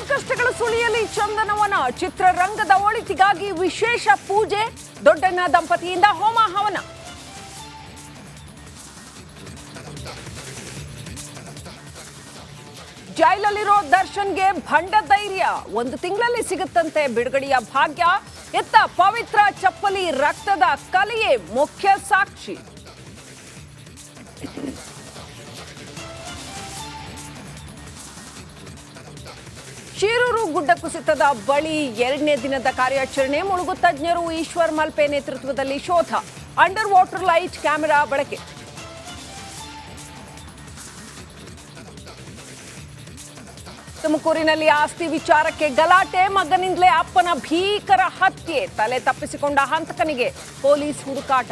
ಸಂಕಷ್ಟಗಳ ಸುಳಿಯಲ್ಲಿ ಚಂದನವನ ಚಿತ್ರರಂಗದ ಒಳಿತಿಗಾಗಿ ವಿಶೇಷ ಪೂಜೆ ದೊಡ್ಡಣ್ಣ ದಂಪತಿಯಿಂದ ಹೋಮ ಹವನ. ಜೈಲಲ್ಲಿರೋ ದರ್ಶನ್ಗೆ ಭಂಡ ಧೈರ್ಯ, 1 ತಿಂಗಳಲ್ಲಿ ಸಿಗುತ್ತಂತೆ ಬಿಡುಗಡೆಯ ಭಾಗ್ಯ. ಎತ್ತ ಪವಿತ್ರ ಚಪ್ಪಲಿ ರಕ್ತದ ಕಲೆಯೇ ಮುಖ್ಯ ಸಾಕ್ಷಿ. ಶಿರೂರು ಗುಡ್ಡ ಕುಸಿತದ ಬಳಿ 2ನೇ ದಿನದ ಕಾರ್ಯಾಚರಣೆ. ಮುಳುಗು ತಜ್ಞರು ಈಶ್ವರ್ ಮಲ್ಪೆ ನೇತೃತ್ವದಲ್ಲಿ ಶೋಧ. ಅಂಡರ್ ವಾಟರ್ ಲೈಟ್ ಕ್ಯಾಮೆರಾ ಬಳಕೆ. ತುಮಕೂರಿನಲ್ಲಿ ಆಸ್ತಿ ವಿಚಾರಕ್ಕೆ ಗಲಾಟೆ. ಮಗನಿಂದಲೇ ಅಪ್ಪನ ಭೀಕರ ಹತ್ಯೆ. ತಲೆ ತಪ್ಪಿಸಿಕೊಂಡ ಹಂತಕನಿಗೆ ಪೊಲೀಸ್ ಹುಡುಕಾಟ.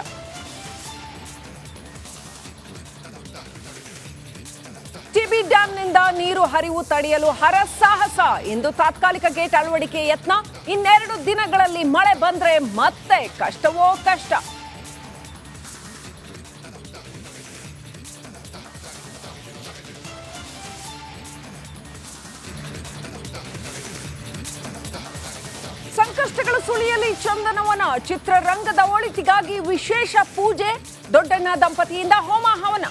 ಟಿಬಿ ಡ್ಯಾಂನಿಂದ ನೀರು ಹರಿವು ತಡೆಯಲು ಹರಸಾಹಸ. ಇಂದು ತಾತ್ಕಾಲಿಕ ಗೇಟ್ ಅಳವಡಿಕೆ ಯತ್ನ. 2 ದಿನಗಳಲ್ಲಿ ಮಳೆ ಬಂದ್ರೆ ಮತ್ತೆ ಕಷ್ಟವೋ ಕಷ್ಟ. ಸಂಕಷ್ಟಗಳ ಸುಳಿಯಲ್ಲಿ ಚಂದನವನ ಚಿತ್ರರಂಗದ ಒಳಿತಿಗಾಗಿ ವಿಶೇಷ ಪೂಜೆ ದೊಡ್ಡಣ್ಣ ದಂಪತಿಯಿಂದ ಹೋಮ ಹವನ.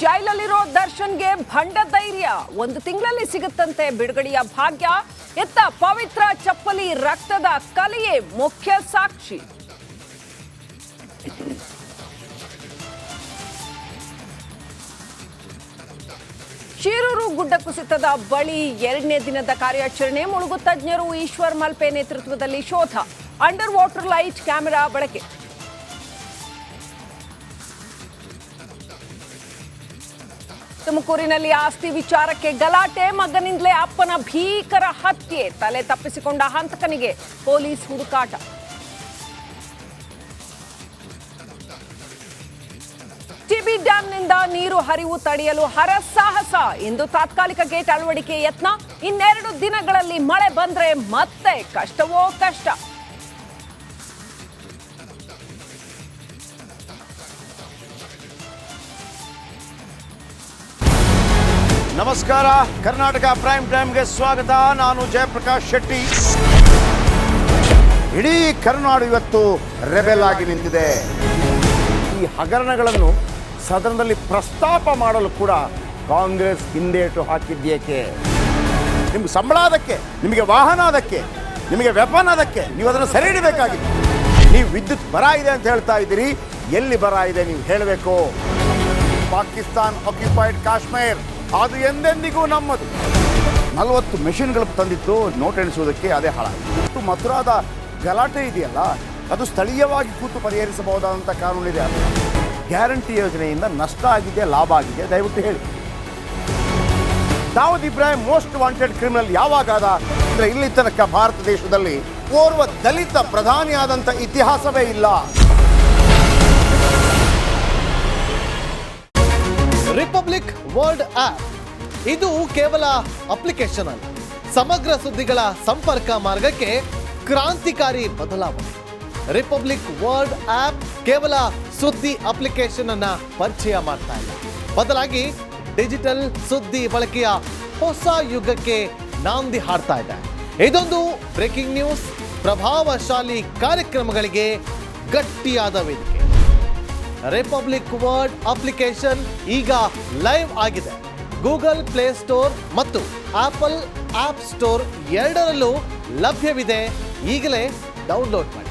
ಜೈಲಲ್ಲಿರೋ ದರ್ಶನ್ಗೆ ಭಂಡ ಧೈರ್ಯ, 1 ತಿಂಗಳಲ್ಲಿ ಸಿಗುತ್ತಂತೆ ಬಿಡುಗಡೆಯ ಭಾಗ್ಯ. ಎತ್ತ ಪವಿತ್ರ ಚಪ್ಪಲಿ ರಕ್ತದ ಕಲೆಯೇ ಮುಖ್ಯ ಸಾಕ್ಷಿ. ಶಿರೂರು ಗುಡ್ಡ ಕುಸಿತದ ಬಳಿ 2ನೇ ದಿನದ ಕಾರ್ಯಾಚರಣೆ. ಮುಳುಗು ತಜ್ಞರು ಈಶ್ವರ್ ಮಲ್ಪೆ ನೇತೃತ್ವದಲ್ಲಿ ಶೋಧ. ಅಂಡರ್ ವಾಟರ್ ಲೈಟ್ ಕ್ಯಾಮೆರಾ ಬಳಕೆ. ತುಮಕೂರಿನಲ್ಲಿ ಆಸ್ತಿ ವಿಚಾರಕ್ಕೆ ಗಲಾಟೆ. ಮಗನಿಂದಲೇ ಅಪ್ಪನ ಭೀಕರ ಹತ್ಯೆ. ತಲೆ ತಪ್ಪಿಸಿಕೊಂಡ ಹಂತಕನಿಗೆ ಪೊಲೀಸ್ ಹುಡುಕಾಟ. ಟಿಬಿ ಡ್ಯಾಂನಿಂದ ನೀರು ಹರಿವು ತಡೆಯಲು ಹರಸಾಹಸ. ಇಂದು ತಾತ್ಕಾಲಿಕ ಗೇಟ್ ಅಳವಡಿಕೆ ಯತ್ನ. 2 ದಿನಗಳಲ್ಲಿ ಮಳೆ ಬಂದ್ರೆ ಮತ್ತೆ ಕಷ್ಟವೋ ಕಷ್ಟ. ನಮಸ್ಕಾರ, ಕರ್ನಾಟಕ ಪ್ರೈಮ್ ಟೈಮ್ಗೆ ಸ್ವಾಗತ. ನಾನು ಜಯಪ್ರಕಾಶ್ ಶೆಟ್ಟಿ. ಇಡೀ ಕರ್ನಾಡು ಇವತ್ತು ರೆಬೆಲ್ ಆಗಿ ನಿಂತಿದೆ. ಈ ಹಗರಣಗಳನ್ನು ಸದನದಲ್ಲಿ ಪ್ರಸ್ತಾಪ ಮಾಡಲು ಕೂಡ ಕಾಂಗ್ರೆಸ್ ಹಿಂದೇಟು ಹಾಕಿದ್ದೇಕೆ? ನಿಮ್ಗೆ ಸಂಬಳ ಅದಕ್ಕೆ, ನಿಮಗೆ ವಾಹನ ಅದಕ್ಕೆ, ನಿಮಗೆ ವೆಪನ್ ಅದಕ್ಕೆ. ನೀವು ಅದನ್ನು ಸೆರೆ ಹಿಡಿಬೇಕಾಗಿತ್ತು. ನೀವು ವಿದ್ಯುತ್ ಬರ ಇದೆ ಅಂತ ಹೇಳ್ತಾ ಇದ್ದೀರಿ. ಎಲ್ಲಿ ಬರ ಇದೆ ನೀವು ಹೇಳಬೇಕು. ಪಾಕಿಸ್ತಾನ್ ಆಕ್ಯುಪೈಡ್ ಕಾಶ್ಮೀರ್ ಅದು ಎಂದೆಂದಿಗೂ ನಮ್ಮದು. 40 ಮೆಷಿನ್ಗಳು ತಂದಿತ್ತು ನೋಟ್ ಎಣಿಸುವುದಕ್ಕೆ, ಅದೇ ಹಾಳಾಯಿತು. ಮಥುರಾದ ಗಲಾಟೆ ಇದೆಯಲ್ಲ, ಅದು ಸ್ಥಳೀಯವಾಗಿ ಕೂತು ಪರಿಹರಿಸಬಹುದಾದಂಥ ಕಾನೂನಿದೆ. ಗ್ಯಾರಂಟಿ ಯೋಜನೆಯಿಂದ ನಷ್ಟ ಆಗಿದೆ, ಲಾಭ ಆಗಿದೆ, ದಯವಿಟ್ಟು ಹೇಳಿ. Dawood Ibrahim most wanted criminal ಯಾವಾಗಾದ ಅಂದರೆ ಇಲ್ಲಿ ತನಕ ಭಾರತ ದೇಶದಲ್ಲಿ ಓರ್ವ ದಲಿತ ಪ್ರಧಾನಿಯಾದಂಥ ಇತಿಹಾಸವೇ ಇಲ್ಲ. ರಿಪಬ್ಲಿಕ್ ವರ್ಲ್ಡ್ ಆಪ್ ಇದು ಕೇವಲ ಅಪ್ಲಿಕೇಶನ್ ಅಲ್ಲ, ಸಮಗ್ರ ಸುದ್ದಿಗಳ ಸಂಪರ್ಕ ಮಾರ್ಗಕ್ಕೆ ಕ್ರಾಂತಿಕಾರಿ ಬದಲಾವಣೆ. ರಿಪಬ್ಲಿಕ್ ವರ್ಲ್ಡ್ ಆಪ್ ಕೇವಲ ಸುದ್ದಿ ಅಪ್ಲಿಕೇಶನ್ ಅನ್ನ ಪರಿಚಯ ಮಾಡ್ತಾ ಇಲ್ಲ, ಬದಲಾಗಿ ಡಿಜಿಟಲ್ ಸುದ್ದಿ ಬಳಕೆಯ ಹೊಸ ಯುಗಕ್ಕೆ ನಾಂದಿ ಹಾಡ್ತಾ ಇದೆ. ಇದೊಂದು ಬ್ರೇಕಿಂಗ್ ನ್ಯೂಸ್, ಪ್ರಭಾವಶಾಲಿ ಕಾರ್ಯಕ್ರಮಗಳಿಗೆ ಗಟ್ಟಿಯಾದ ವೇದಿಕೆ. ರಿಪಬ್ಲಿಕ್ ವರ್ಲ್ಡ್ ಅಪ್ಲಿಕೇಶನ್ ಈಗ ಲೈವ್ ಆಗಿದೆ. ಗೂಗಲ್ ಪ್ಲೇ ಸ್ಟೋರ್ ಮತ್ತು ಆಪಲ್ ಆಪ್ ಸ್ಟೋರ್ ಎರಡರಲ್ಲೂ ಲಭ್ಯವಿದೆ. ಈಗಲೇ ಡೌನ್ಲೋಡ್ ಮಾಡಿ.